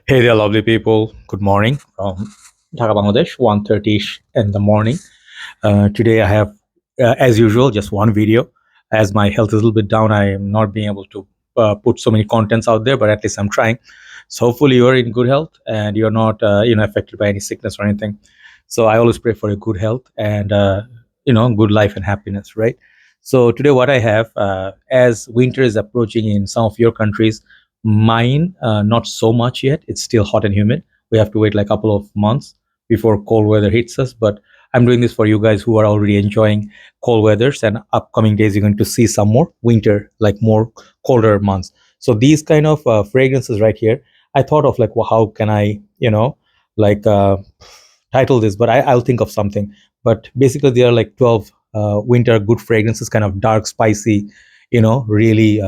Hey there, lovely people. Good morning from Dhaka, Bangladesh, 1:30ish in the morning. Today I have, as usual, just one video. As my health is a little bit down, I am not being able to put so many contents out there, but at least I'm trying. So hopefully you're in good health and you're not, affected by any sickness or anything. So I always pray for a good health and, good life and happiness, right? So today what I have, as winter is approaching in some of your countries, mine, not so much yet. It's still hot and humid. We have to wait like a couple of months before cold weather hits us. But I'm doing this for you guys who are already enjoying cold weathers, and upcoming days you're going to see some more winter, like more colder months. So these kind of fragrances right here, I thought of like, well, how can I, like title this? But I'll think of something. But basically, there are like 12 winter good fragrances, kind of dark, spicy, really,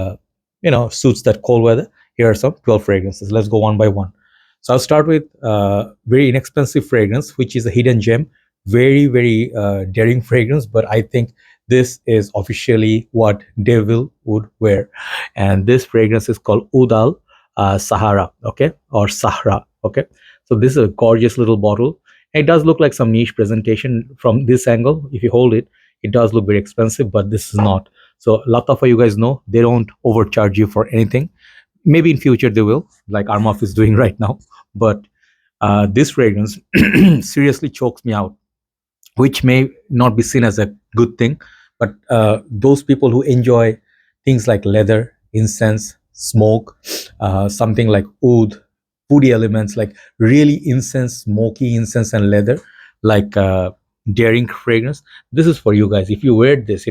suits that cold weather. Here are some 12 fragrances. Let's go one by one. So I'll start with very inexpensive fragrance, which is a hidden gem. Very, very daring fragrance, but I think this is officially what devil would wear. And this fragrance is called Oud Al Sahraa, okay, or Sahra, okay. So this is a gorgeous little bottle. It does look like some niche presentation from this angle. If you hold it, it does look very expensive, but this is not. So Lattafa, you guys know, they don't overcharge you for anything. Maybe in future they will, like Armaf is doing right now. But this fragrance seriously chokes me out, which may not be seen as a good thing. But those people who enjoy things like leather, incense, smoke, something like oud, woody elements, like really incense, smoky incense and leather, like daring fragrance. This is for you guys. If you wear this,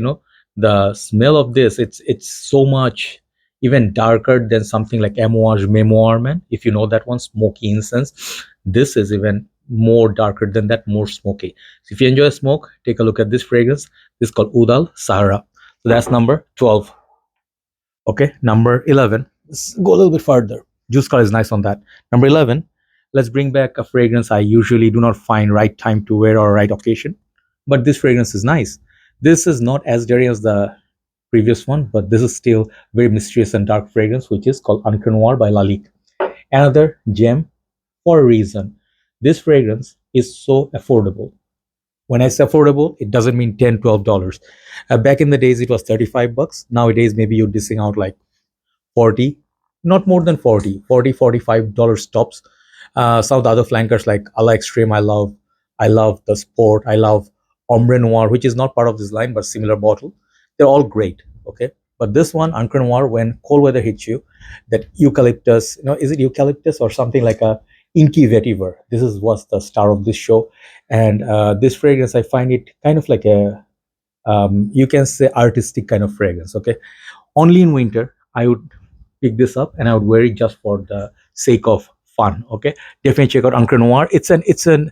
the smell of this, it's so much even darker than something like Amouage Memoir Man. If you know that one, smoky incense. This is even more darker than that, more smoky. So if you enjoy smoke, take a look at this fragrance. This is called Oud Al Sahraa. So that's number 12. Okay, number 11. Let's go a little bit further. Juice color is nice on that. Number 11, let's bring back a fragrance I usually do not find right time to wear or right occasion. But this fragrance is nice. This is not as dirty as the previous one, but this is still very mysterious and dark fragrance, which is called Encre Noire by Lalique. Another gem for a reason. This fragrance is so affordable. When I say affordable, it doesn't mean $10, $12. Back in the days, it was 35 bucks. Nowadays, maybe you're dissing out like 40, not more than 40, $45 tops. Some of the other flankers like Allah Extreme, I love the Sport, I love Ombre Noir, which is not part of this line but similar bottle. They're all great, okay. But this one, Encre Noir, when cold weather hits you, that eucalyptus, is it eucalyptus or something like a inky vetiver? This is what's the star of this show, and this fragrance, I find it kind of like a, you can say, artistic kind of fragrance, okay. Only in winter I would pick this up and I would wear it just for the sake of fun. Okay, definitely check out Encre Noir. It's an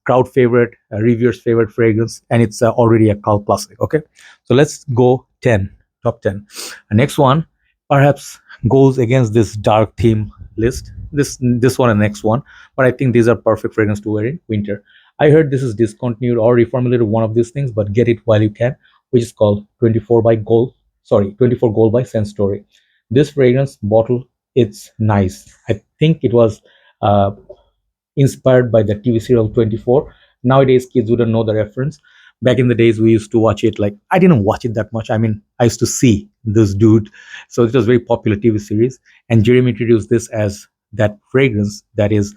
crowd favorite, reviewers favorite fragrance, and it's already a cult classic. Okay, so let's go 10, top 10. Next one perhaps goes against this dark theme list. This one and next one, but I think these are perfect fragrance to wear in winter. I heard this is discontinued or reformulated, one of these things, but get it while you can, which is called 24 Gold by Sense Story. This fragrance bottle, it's nice. I think it was uh, inspired by the TV serial 24. Nowadays, kids wouldn't know the reference. Back in the days, we used to watch it. Like, I didn't watch it that much. I mean, I used to see this dude. So it was a very popular TV series. And Jeremy introduced this as that fragrance that is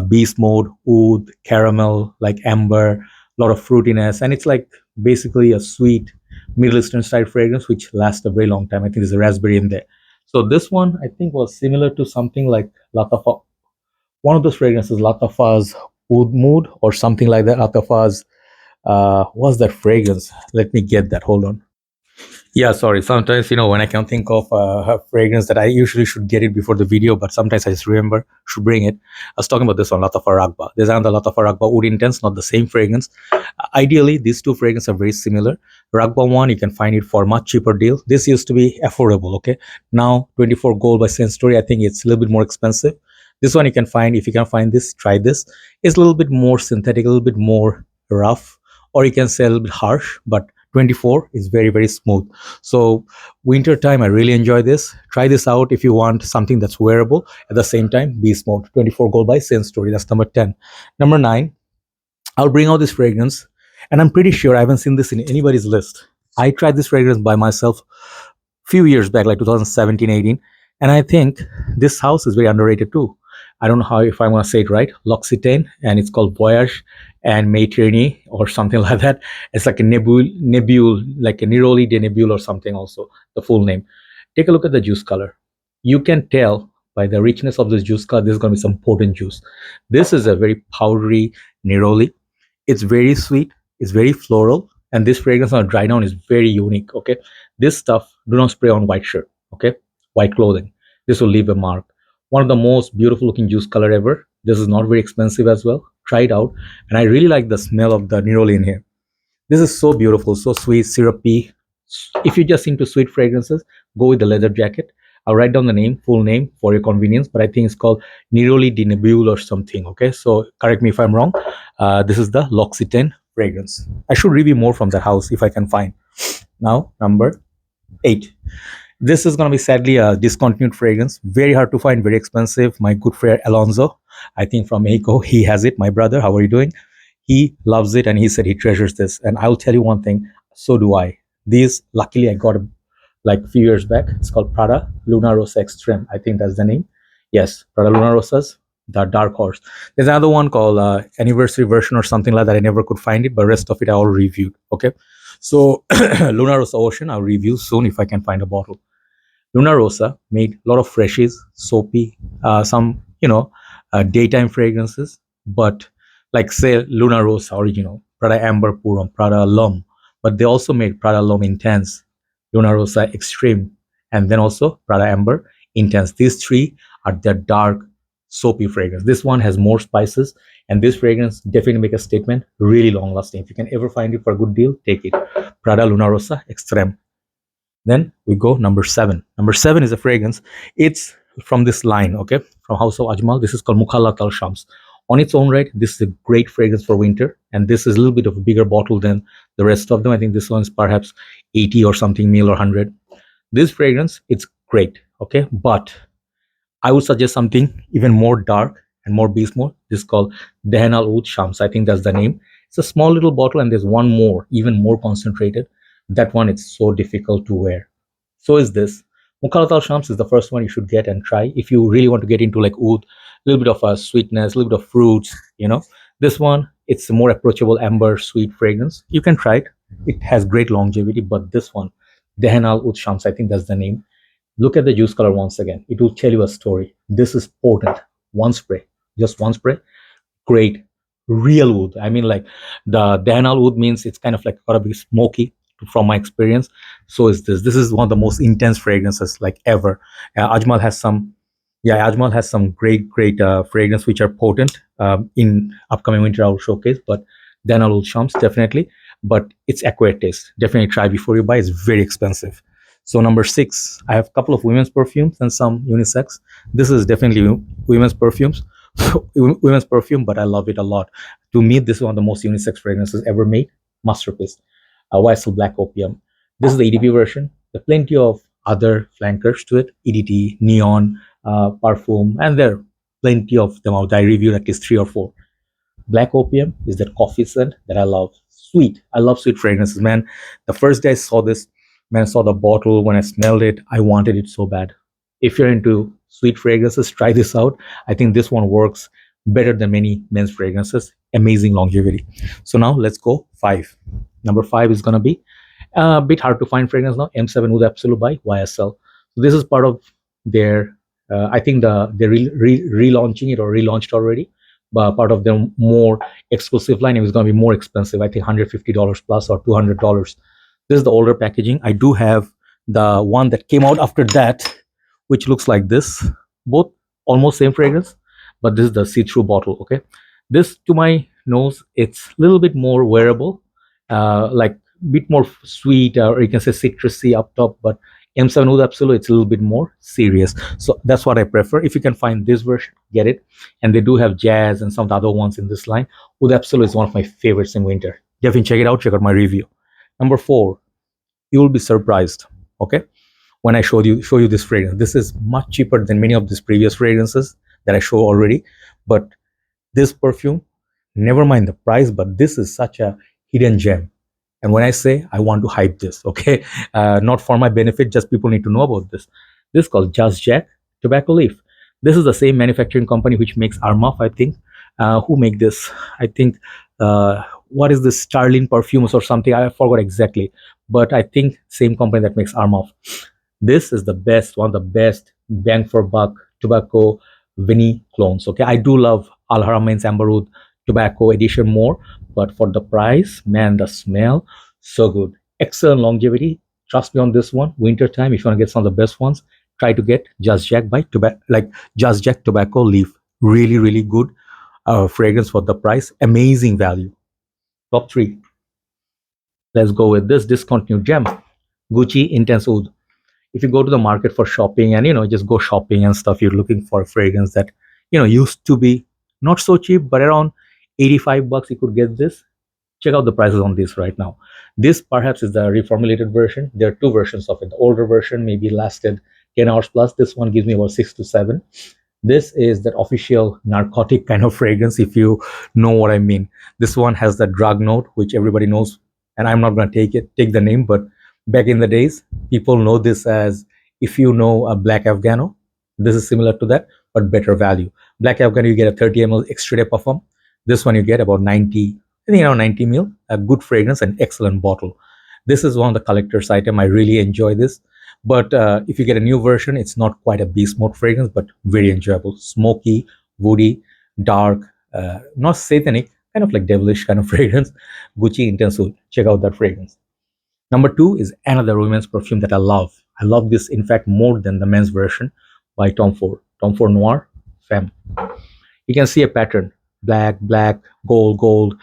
beast mode, oud, caramel, like amber, a lot of fruitiness. And it's like basically a sweet Middle Eastern style fragrance, which lasts a very long time. I think there's a raspberry in there. So this one, I think, was similar to something like Lattafa. One of those fragrances, Lattafa's Oud Mood or something like that. Lattafa's, what's that fragrance? Let me get that. Hold on. Yeah, sorry. Sometimes, when I can think of a fragrance that I usually should get it before the video, but sometimes I just remember should bring it. I was talking about this one, Lattafa Ragba. There's another Lattafa Ragba Oud Intense, not the same fragrance. Ideally, these two fragrances are very similar. Ragba one, you can find it for a much cheaper deal. This used to be affordable, okay? Now, 24 Gold by Sense Story, I think it's a little bit more expensive. This one you can find, if you can find this, try this. It's a little bit more synthetic, a little bit more rough, or you can say a little bit harsh, but 24 is very, very smooth. So winter time, I really enjoy this. Try this out if you want something that's wearable at the same time, be smooth. 24 Gold by Same Story. That's number 10. Number 9, I'll bring out this fragrance, and I'm pretty sure I haven't seen this in anybody's list. I tried this fragrance by myself few years back, like 2017, 18, and I think this house is very underrated too. I don't know how if I'm gonna say it right. L'Occitane, and it's called Voyage and Maitrini or something like that. It's like a Nabeul, like a Neroli de Nabeul or something. Also, the full name. Take a look at the juice color. You can tell by the richness of this juice color, this is gonna be some potent juice. This is a very powdery Neroli. It's very sweet. It's very floral, and this fragrance on a dry down is very unique. Okay, this stuff do not spray on white shirt. Okay, white clothing. This will leave a mark. One of the most beautiful looking juice color ever. This is not very expensive as well. Try it out, and I really like the smell of the Neroli in here. This is so beautiful, so sweet, syrupy. If you're just into sweet fragrances, go with the leather jacket. I'll write down the name, full name for your convenience, but I think it's called Neroli de Nabeul or something. Okay, so correct me if I'm wrong. This is the L'Occitane fragrance. I should review more from that house if I can find. Now, number 8. This is going to be sadly a discontinued fragrance. Very hard to find, very expensive. My good friend Alonso, I think from Mexico, he has it. My brother, how are you doing? He loves it, and he said he treasures this. And I'll tell you one thing, so do I. These, luckily, I got it like a few years back. It's called Prada Luna Rossa Extreme. I think that's the name. Yes, Prada Luna Rossas, the Dark Horse. There's another one called Anniversary Version or something like that. I never could find it, but rest of it I all reviewed. Okay, so Luna Rossa Ocean, I'll review soon if I can find a bottle. Luna Rossa made a lot of freshies, soapy, some daytime fragrances, but like say Luna Rossa original, Prada Amber Purum, Prada L'Homme, but they also made Prada L'Homme Intense, Luna Rossa Extreme, and then also Prada Amber Intense. These three are the dark, soapy fragrance. This one has more spices, and this fragrance definitely make a statement, really long lasting. If you can ever find it for a good deal, take it. Prada Luna Rossa Extreme. Then we go number 7. Number 7 is a fragrance. It's from this line, okay, from House of Ajmal. This is called Mukhallat Al Shams. On its own right, this is a great fragrance for winter, and this is a little bit of a bigger bottle than the rest of them. I think this one is perhaps 80 or something mil or 100. This fragrance, it's great, okay, but I would suggest something even more dark and more beast mode. This is called Dahn Oud Shams. I think that's the name. It's a small little bottle, and there's one more, even more concentrated. That one, it's so difficult to wear. So is this. Mukhallat Al Shams is the first one you should get and try if you really want to get into like oud, a little bit of a sweetness, a little bit of fruits, This one, it's a more approachable amber sweet fragrance. You can try it. It has great longevity, but this one, Dahn Oud Shams, I think that's the name. Look at the juice color once again. It will tell you a story. This is potent. One spray, just one spray. Great, real oud. I mean, like the Dahn Oud means it's kind of like gotta be smoky from my experience. So is this. This is one of the most intense fragrances like ever. Ajmal has some, Ajmal has some great fragrance which are potent. In upcoming winter I will showcase, but Dahn Oud Shams definitely. But it's acquired taste. Definitely try before you buy. It's very expensive. So number 6, I have a couple of women's perfumes and some unisex. This is definitely women's perfumes, women's perfume, but I love it a lot. To me, this is one of the most unisex fragrances ever made. Masterpiece. YSL Black Opium. This is the EDP version. There are plenty of other flankers to it. EDT, Neon, Perfume, and there are plenty of them out. I reviewed at least 3 or 4. Black Opium is that coffee scent that I love. Sweet. I love sweet fragrances, man. The first day I saw this, when I saw the bottle, when I smelled it, I wanted it so bad. If you're into sweet fragrances, try this out. I think this one works better than many men's fragrances. Amazing longevity. So now let's go 5. Number 5 is going to be a bit hard to find fragrance now. M7 Oud Absolu by YSL. So this is part of their, I think they're relaunching it or relaunched already, but part of their more exclusive line. It was going to be more expensive. I think $150 plus or $200. This is the older packaging. I do have the one that came out after that, which looks like this. Both almost same fragrance, but this is the see-through bottle. Okay, this to my nose, it's a little bit more wearable, like a bit more sweet, or you can say citrusy up top. But M7 Oud Absolu, it's a little bit more serious. So that's what I prefer. If you can find this version, get it. And they do have Jazz and some of the other ones in this line. Oud Absolu is one of my favorites in winter. Definitely check it out. Check out my review. Number 4, you will be surprised, okay, when I show you this fragrance. This is much cheaper than many of these previous fragrances that I show already. But this perfume, never mind the price, but this is such a hidden gem. And when I say I want to hype this, okay, not for my benefit, just people need to know about this. This is called Just Jack Tobacco Leaf. This is the same manufacturing company which makes Armaf, I think. Who make this? I think, what is this, Starlin Perfumes or something? I forgot exactly, but I think same company that makes Armaf. This is the best, one of the best bang for buck tobacco Vinny clones. Okay, I do love Al Haramain's Amber Oud tobacco edition more, but for the price, man, the smell so good, excellent longevity. Trust me on this one. Winter time, if you want to get some of the best ones, try to get Just Jack by tobacco, like Just Jack Tobacco Leaf. Really, really good fragrance for the price. Amazing value. Top 3. Let's go with this discontinued gem, Gucci Intense Oud. If you go to the market for shopping and just go shopping and stuff, you're looking for a fragrance that used to be not so cheap, but around 85 bucks you could get this. Check out the prices on this right now. This perhaps is the reformulated version. There are 2 versions of it. The older version maybe lasted 10 hours plus. This one gives me about 6 to 7. This is that official narcotic kind of fragrance, if you know what I mean. This one has the drug note, which everybody knows, and I'm not going to take the name, but back in the days, people know this as, if you know a Black Afghano, this is similar to that, but better value. Black Afghano, you get a 30 ml extra day parfum. This one you get about 90, I think around 90 ml, a good fragrance and excellent bottle. This is one of the collector's item. I really enjoy this. But if you get a new version, it's not quite a beast mode fragrance, but very enjoyable. Smoky, woody, dark, not satanic, kind of like devilish kind of fragrance. Gucci Intense Oud. Check out that fragrance. Number 2 is another women's perfume that I love. I love this, in fact, more than the men's version, by Tom Ford. Tom Ford Noire, Femme. You can see a pattern. Black, black, gold, gold.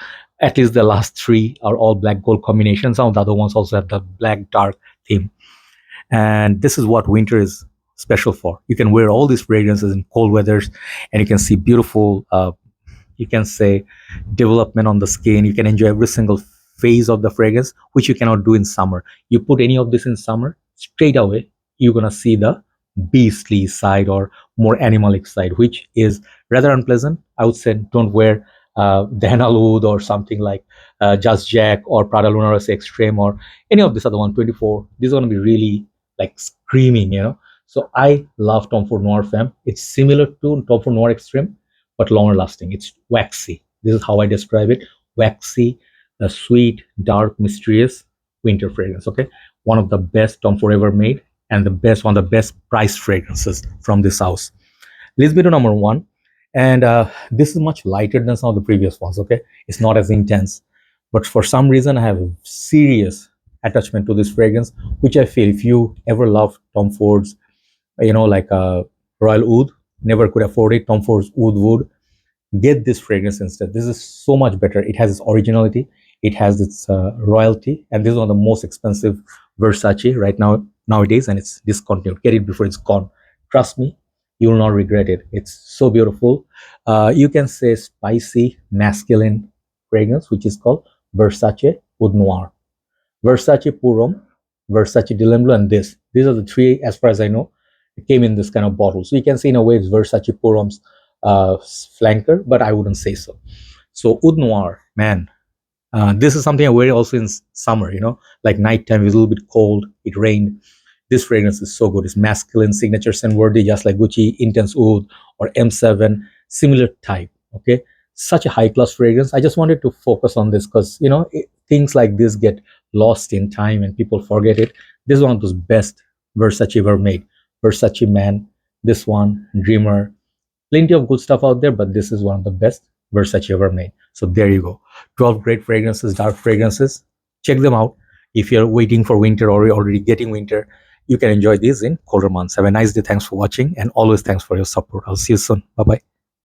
At least the last 3 are all black gold combinations. Some of the other ones also have the black dark theme. And this is what winter is special for. You can wear all these fragrances in cold weathers, and you can see beautiful, you can say, development on the skin. You can enjoy every single phase of the fragrance, which you cannot do in summer. You put any of this in summer, straight away you're gonna see the beastly side or more animalic side, which is rather unpleasant. I would say don't wear Dahn Oud or something like Just Jack or Prada Lunar Extreme or any of this other 124. These are gonna be really like screaming. So I love Tom Ford Noir Femme. It's similar to Tom Ford Noir Extreme, but longer lasting. It's waxy. This is how I describe it. Waxy, a sweet, dark, mysterious winter fragrance. Okay, one of the best Tom Ford ever made, and one of the best priced fragrances from this house. Leads me to number 1, and this is much lighter than some of the previous ones. Okay, it's not as intense, but for some reason I have a serious attachment to this fragrance, which I feel, if you ever love Tom Ford's, like Royal Oud, never could afford it, Tom Ford's Oud Wood, get this fragrance instead. This is so much better. It has its originality, it has its royalty, and this is one of the most expensive Versace right now nowadays, and it's discontinued. Get it before it's gone. Trust me, you will not regret it. It's so beautiful. You can say spicy masculine fragrance, which is called Versace Oud Noir, Versace Purom, Versace Dilemblo, and this. These are the 3, as far as I know, it came in this kind of bottle. So you can say in a way it's Versace Purom's flanker, but I wouldn't say so. So Oud Noir, man, this is something I wear also in summer, like nighttime, it's a little bit cold, it rained. This fragrance is so good. It's masculine, signature scent worthy, just like Gucci Intense Oud or M7, similar type. Okay, such a high class fragrance. I just wanted to focus on this because things like this get lost in time and people forget it. This is one of those best Versace ever made. Versace Man, this one, Dreamer, plenty of good stuff out there, but this is one of the best Versace ever made. So there you go. 12 great fragrances, dark fragrances. Check them out. If you're waiting for winter or you're already getting winter, you can enjoy these in colder months. Have a nice day. Thanks for watching, and always thanks for your support. I'll see you soon. Bye-bye.